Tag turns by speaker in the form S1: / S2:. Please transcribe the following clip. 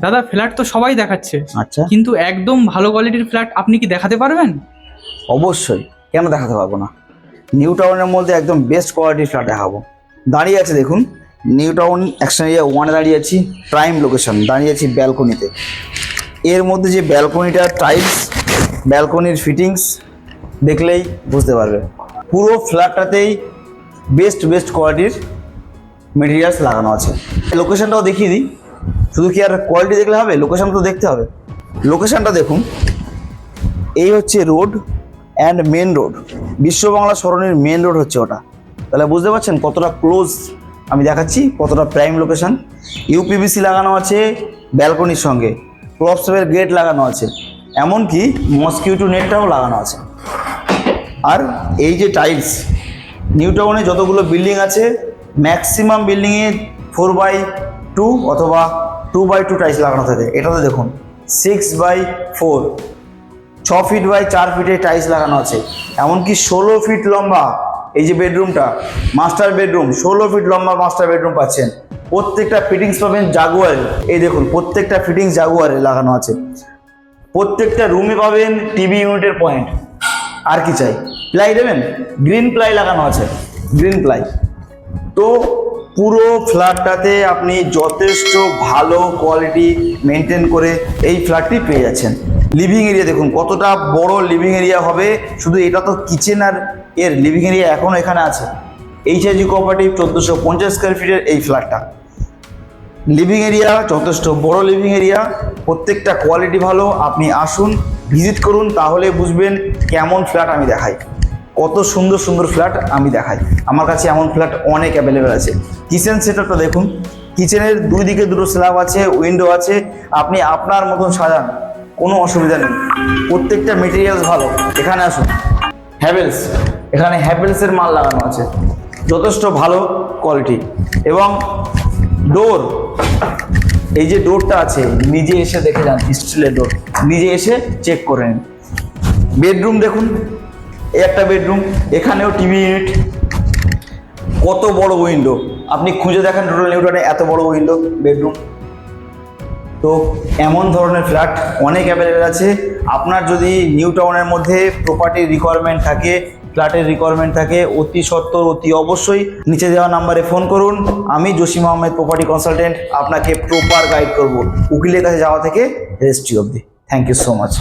S1: দাদা ফ্ল্যাট তো সবাই দেখাচ্ছে,
S2: আচ্ছা,
S1: কিন্তু একদম ভালো কোয়ালিটির ফ্ল্যাট আপনি কি দেখাতে পারবেন?
S2: অবশ্যই, কেন দেখাতে পারবো না। নিউ টাউনের মধ্যে একদম বেস্ট কোয়ালিটির ফ্ল্যাট দেখাবো। দাঁড়িয়ে আছে দেখুন, নিউ টাউন অ্যাকশন এরিয়া 1-এ দাঁড়িয়ে আছি, প্রাইম লোকেশন, দাঁড়িয়ে আছি ব্যালকনিতে। এর মধ্যে যে ব্যালকনিটা টাইলস, ব্যালকনির ফিটিংস দেখলেই বুঝতে পারবে। পুরো ফ্ল্যাটটাতেই বেস্ট কোয়ালিটির মেটেরিয়ালস লাগানো আছে। লোকেশনটাও দেখিয়ে দিই, শুধু কি আর কোয়ালিটি দেখলে হবে, লোকেশন তো দেখতে হবে। লোকেশনটা দেখুন, এই হচ্ছে রোড অ্যান্ড মেন রোড, বিশ্ব বাংলা সরণির মেন রোড হচ্ছে ওটা। তাহলে বুঝতে পারছেন কতটা ক্লোজ, আমি দেখাচ্ছি কতটা প্রাইম লোকেশন। ইউপিভিসি লাগানো আছে ব্যালকনির সঙ্গে, ক্লবসের গেট লাগানো আছে, এমনকি মসকিউটো নেটটাও লাগানো আছে। আর এই যে টাইলস, নিউ টাউনে যতগুলো বিল্ডিং আছে ম্যাক্সিমাম বিল্ডিংয়ে 4/2 অথবা 2/2 টাইলস লাগানো থাকে। এটাতে দেখুন 6/4, 6 ফিট বাই 4 ফিটের টাইলস লাগানো আছে, এমনকি 16 ফিট লম্বা এই যে বেডরুমটা, মাস্টার বেডরুম, 16 ফিট লম্বা মাস্টার বেডরুম পাচ্ছেন। প্রত্যেকটা ফিটিংস পাবেন জাগুয়ারে, এই দেখুন প্রত্যেকটা ফিটিংস জাগুয়ারে লাগানো আছে। প্রত্যেকটা রুমে পাবেন টিভি ইউনিটের পয়েন্ট। আর কি চাই? প্লাই দেবেন, গ্রিন প্লাই লাগানো আছে, গ্রিন প্লাই। তো পুরো ফ্ল্যাটটাতে আপনি যথেষ্ট ভালো কোয়ালিটি মেনটেন করে এই ফ্ল্যাটটি পেয়ে যাচ্ছেন। লিভিং এরিয়া দেখুন কতটা বড় লিভিং এরিয়া হবে, শুধু এটা তো কিচেন, আর এর লিভিং এরিয়া এখনও এখানে আছে। এইচআইজি কোঅপারেটিভ 1450 স্কোয়ার ফিটের এই ফ্ল্যাটটা, লিভিং এরিয়া যথেষ্ট বড় লিভিং এরিয়া, প্রত্যেকটা কোয়ালিটি ভালো। আপনি আসুন, ভিজিট করুন, তাহলে বুঝবেন কেমন ফ্ল্যাট আমি দেখাই, কত সুন্দর ফ্ল্যাট আমি দেখাই। আমার কাছে এমন ফ্ল্যাট অনেক অ্যাভেলেবেল আছে। কিচেন সেটআপটা দেখুন, কিচেনের দুই দিকে দুটো স্ল্যাব আছে, উইন্ডো আছে, আপনি আপনার মতন সাজান, কোনো অসুবিধা নেই। প্রত্যেকটা মেটেরিয়ালস ভালো। এখানে আসুন, হ্যাভেলস, এখানে হ্যাভেলসের মাল লাগানো আছে, যথেষ্ট ভালো কোয়ালিটি। এবং ডোর, এই যে ডোরটা আছে নিজে এসে দেখে যান, স্টিলের ডোর, নিজে এসে চেক করে নিন। বেডরুম দেখুন, এই একটা বেডরুম, এখানেও টিভি ইউনিট, কত বড় উইন্ডো, আপনি খুঁজে দেখেন টোটাল নিউ টাউনে এত বড় উইন্ডো বেডরুম। তো এমন ধরনের ফ্ল্যাট অনেক অ্যাভেলেবেল আছে। আপনার যদি নিউ টাউনের মধ্যে প্রপার্টির রিকোয়ারমেন্ট থাকে, ফ্ল্যাটের রিকোয়ারমেন্ট থাকে, অতি সত্বর অতি অবশ্যই নিচে দেওয়া নাম্বারে ফোন করুন। আমি জসিম আহমেদ প্রপার্টি কনসালটেন্ট আপনাকে প্রপার গাইড করব, উকিলের কাছে যাওয়া থেকে রেজিস্ট্রি অবধি। Thank you so much.